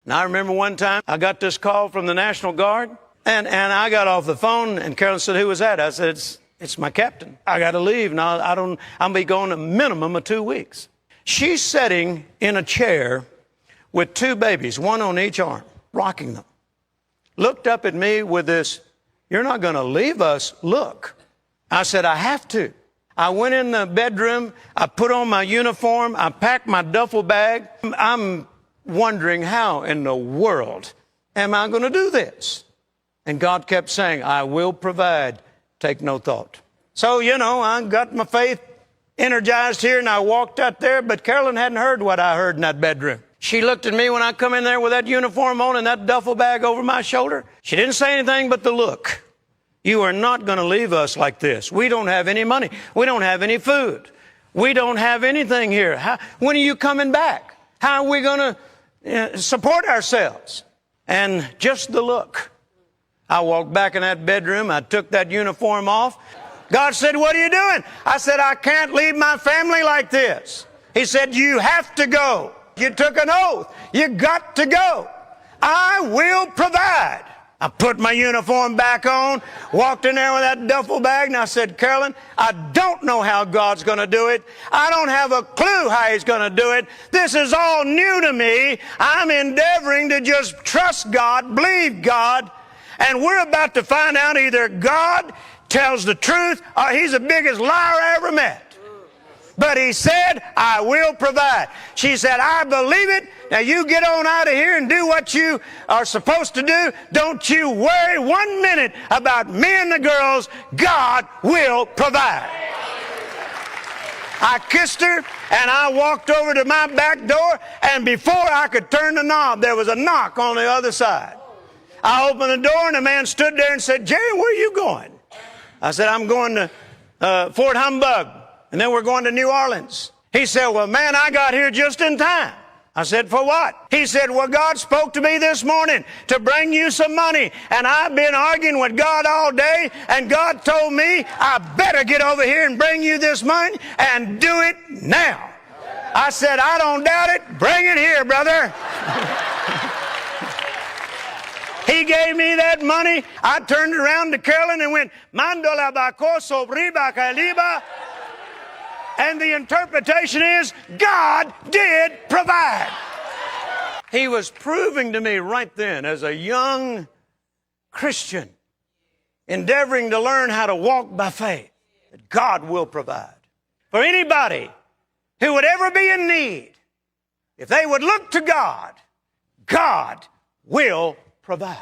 And I remember one time I got this call from the National Guard, and I got off the phone, and Carolyn said, "Who was that?" I said, it's my captain. I got to leave. Now, I'll be gone a minimum of 2 weeks. She's sitting in a chair with 2 babies, one on each arm, rocking them. Looked up at me with this, "You're not going to leave us," look. I said, "I have to." I went in the bedroom. I put on my uniform. I packed my duffel bag. I'm wondering, how in the world am I going to do this? And God kept saying, "I will provide. Take no thought." So, I got my faith energized here, and I walked out there, but Carolyn hadn't heard what I heard in that bedroom. She looked at me when I come in there with that uniform on and that duffel bag over my shoulder. She didn't say anything but the look. "You are not going to leave us like this. We don't have any money. We don't have any food. We don't have anything here. When are you coming back? How are we going to support ourselves?" And just the look. I walked back in that bedroom. I took that uniform off. God said, "What are you doing?" I said, "I can't leave my family like this." He said, "You have to go. You took an oath. You got to go. I will provide." I put my uniform back on, walked in there with that duffel bag, and I said, "Carolyn, I don't know how God's going to do it. I don't have a clue how He's going to do it. This is all new to me. I'm endeavoring to just trust God, believe God, and we're about to find out either God tells the truth or He's the biggest liar I ever met. But He said, I will provide." She said, "I believe it. Now you get on out of here and do what you are supposed to do. Don't you worry 1 minute about me and the girls. God will provide." I kissed her, and I walked over to my back door, and before I could turn the knob, there was a knock on the other side. I opened the door, and the man stood there and said, "Jerry, where are you going?" I said, "I'm going to Fort Humbug, and then we're going to New Orleans." He said, "Well, man, I got here just in time." I said, "For what?" He said, "Well, God spoke to me this morning to bring you some money, and I've been arguing with God all day, and God told me I better get over here and bring you this money and do it now." I said, "I don't doubt it. Bring it here, brother." He gave me that money. I turned around to Carolyn and went, "Mandola bako sobriba kaliba." And the interpretation is, God did provide. He was proving to me right then, as a young Christian, endeavoring to learn how to walk by faith, that God will provide. For anybody who would ever be in need, if they would look to God, God will provide.